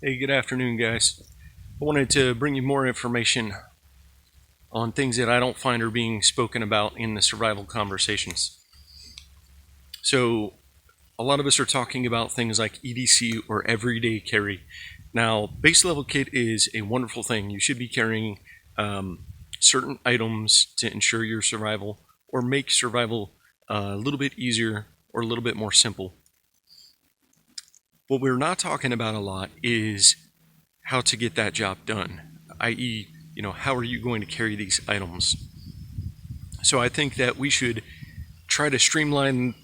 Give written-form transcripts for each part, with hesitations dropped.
Hey, good afternoon, guys. I wanted to bring you more information on things that I don't find are being spoken about in the survival conversations. So, a lot of us are talking about things like EDC or everyday carry. Now, base level kit is a wonderful thing. You should be carrying certain items to ensure your survival or make survival a little bit easier or a little bit more simple. What we're not talking about a lot is how to get that job done, i.e., how are you going to carry these items? So I think that we should try to streamline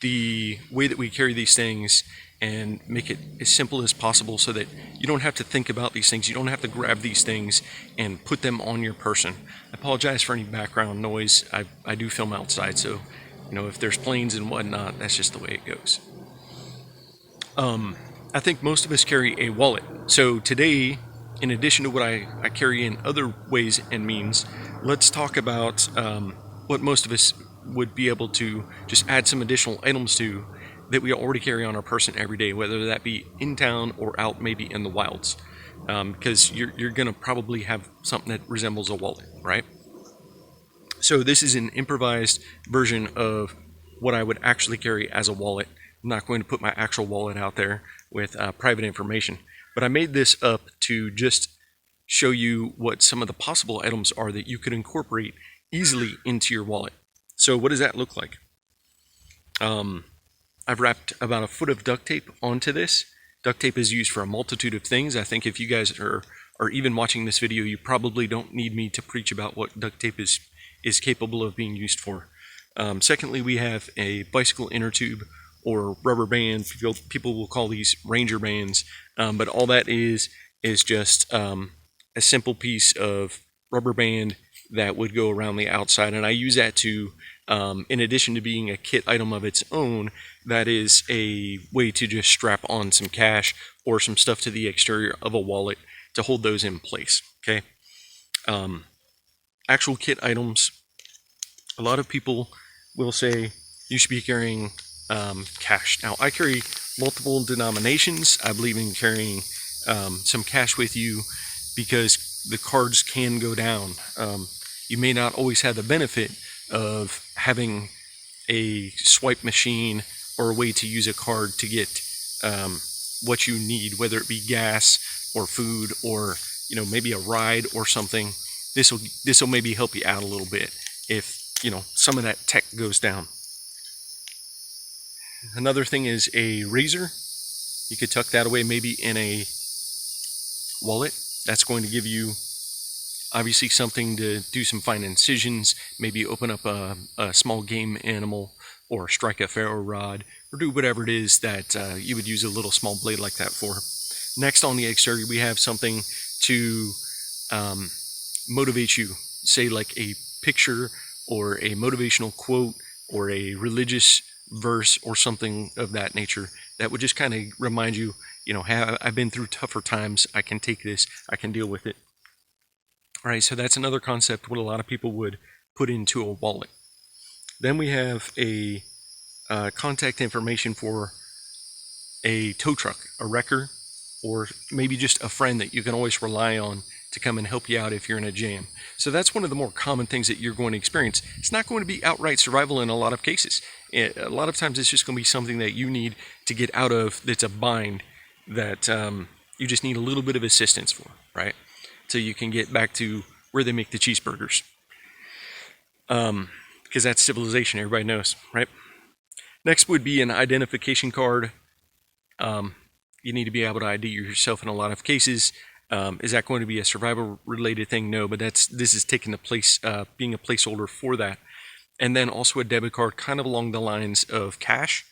the way that we carry these things and make it as simple as possible so that you don't have to think about these things. You don't have to grab these things and put them on your person. I apologize for any background noise. I do film outside, so if there's planes and whatnot, that's just the way it goes. I think most of us carry a wallet. So today, in addition to what I carry in other ways and means, let's talk about what most of us would be able to just add some additional items to that we already carry on our person every day, whether that be in town or out maybe in the wilds. Because you're going to probably have something that resembles a wallet, right? So this is an improvised version of what I would actually carry as a wallet. I'm not going to put my actual wallet out there with private information, but I made this up to just show you what some of the possible items are that you could incorporate easily into your wallet. So what does that look like? I've wrapped about a foot of duct tape onto this. Duct tape is used for a multitude of things. I think if you guys are even watching this video, you probably don't need me to preach about what duct tape is capable of being used for. Secondly, we have a bicycle inner tube or rubber band. People will call these ranger bands, but all that is just a simple piece of rubber band that would go around the outside, and I use that to, in addition to being a kit item of its own, that is a way to just strap on some cash or some stuff to the exterior of a wallet to hold those in place. Okay. Actual kit items. A lot of people will say you should be carrying cash. Now, I carry multiple denominations. I believe in carrying some cash with you because the cards can go down. You may not always have the benefit of having a swipe machine or a way to use a card to get what you need, whether it be gas or food or maybe a ride or something. This will maybe help you out a little bit if some of that tech goes down. Another thing is a razor. You could tuck that away maybe in a wallet. That's going to give you obviously something to do some fine incisions, maybe open up a small game animal or strike a ferro rod or do whatever it is that you would use a little small blade like that for. Next on the exterior, we have something to motivate you, say like a picture or a motivational quote or a religious verse or something of that nature that would just kind of remind you, hey, I've been through tougher times. I can take this. I can deal with it. All right, so that's another concept what a lot of people would put into a wallet. Then we have a contact information for a tow truck, a wrecker, or maybe just a friend that you can always rely on to come and help you out if you're in a jam. So that's one of the more common things that you're going to experience. It's not going to be outright survival in a lot of cases. A lot of times it's just going to be something that you need to get out of that's a bind that you just need a little bit of assistance for, right? So you can get back to where they make the cheeseburgers. Because that's civilization, everybody knows, right? Next would be an identification card. You need to be able to ID yourself in a lot of cases. Is that going to be a survival-related thing? No, but this is taking the place, being a placeholder for that. And then also a debit card, kind of along the lines of cash.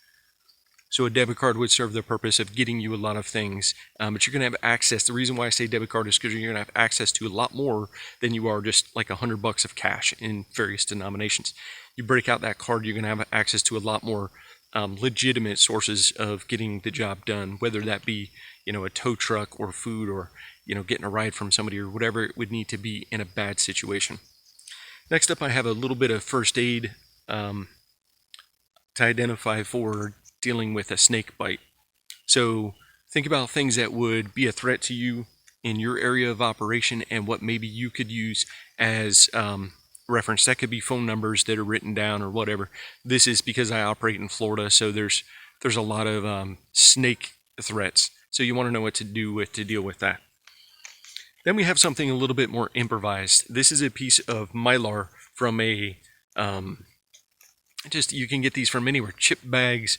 So a debit card would serve the purpose of getting you a lot of things, but you're going to have access. The reason why I say debit card is because you're going to have access to a lot more than you are just like $100 of cash in various denominations. You break out that card, you're going to have access to a lot more legitimate sources of getting the job done, whether that be a tow truck or food or getting a ride from somebody or whatever it would need to be in a bad situation. Next up, I have a little bit of first aid to identify for dealing with a snake bite. So Think about things that would be a threat to you in your area of operation and what maybe you could use as reference. That could be phone numbers that are written down or whatever. This is because I operate in Florida, so there's a lot of snake threats. So you want to know what to do to deal with that. Then we have something a little bit more improvised. This is a piece of mylar from a, you can get these from anywhere, chip bags,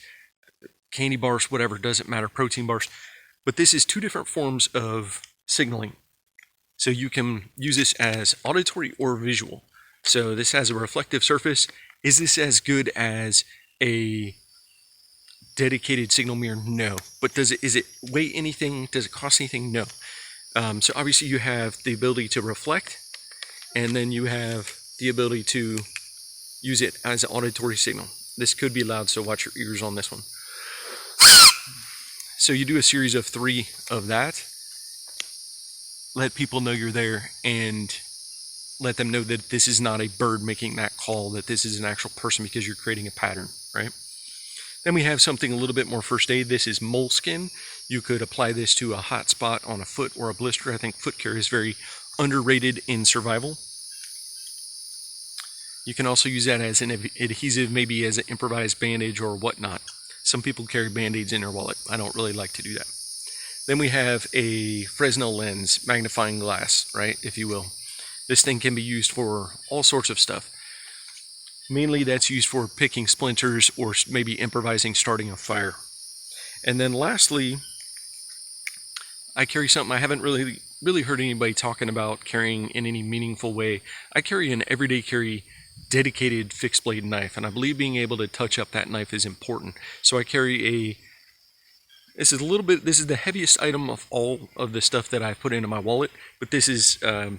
candy bars, whatever, doesn't matter, protein bars. But this is two different forms of signaling. So you can use this as auditory or visual. So this has a reflective surface. Is this as good as a dedicated signal mirror? No. But is it weigh anything? Does it cost anything? No. So obviously you have the ability to reflect, and then you have the ability to use it as an auditory signal. This could be loud, so watch your ears on this one. So you do a series of 3 of that. Let people know you're there, and let them know that this is not a bird making that call, that this is an actual person, because you're creating a pattern, right? Then we have something a little bit more first aid. This is moleskin. You could apply this to a hot spot on a foot or a blister. I think foot care is very underrated in survival. You can also use that as an adhesive, maybe as an improvised bandage or whatnot. Some people carry band-aids in their wallet. I don't really like to do that. Then we have a Fresnel lens, magnifying glass, right, if you will. This thing can be used for all sorts of stuff. Mainly that's used for picking splinters or maybe improvising starting a fire. And then lastly, I carry something I haven't really heard anybody talking about carrying in any meaningful way. I carry an everyday carry dedicated fixed blade knife, and I believe being able to touch up that knife is important. So I carry this is the heaviest item of all of the stuff that I've put into my wallet, but this is a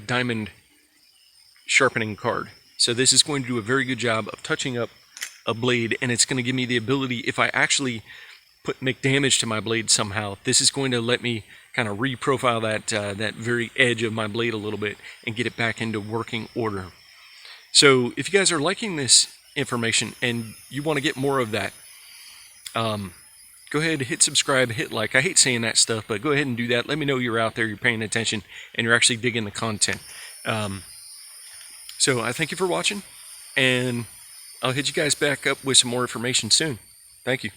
diamond sharpening card. So this is going to do a very good job of touching up a blade, and it's going to give me the ability, if I actually make damage to my blade somehow, this is going to let me kind of reprofile that very edge of my blade a little bit and get it back into working order. So if you guys are liking this information and you want to get more of that, go ahead, hit subscribe, hit like. I hate saying that stuff, but go ahead and do that. Let me know you're out there, you're paying attention, and you're actually digging the content. So I thank you for watching, and I'll hit you guys back up with some more information soon. Thank you.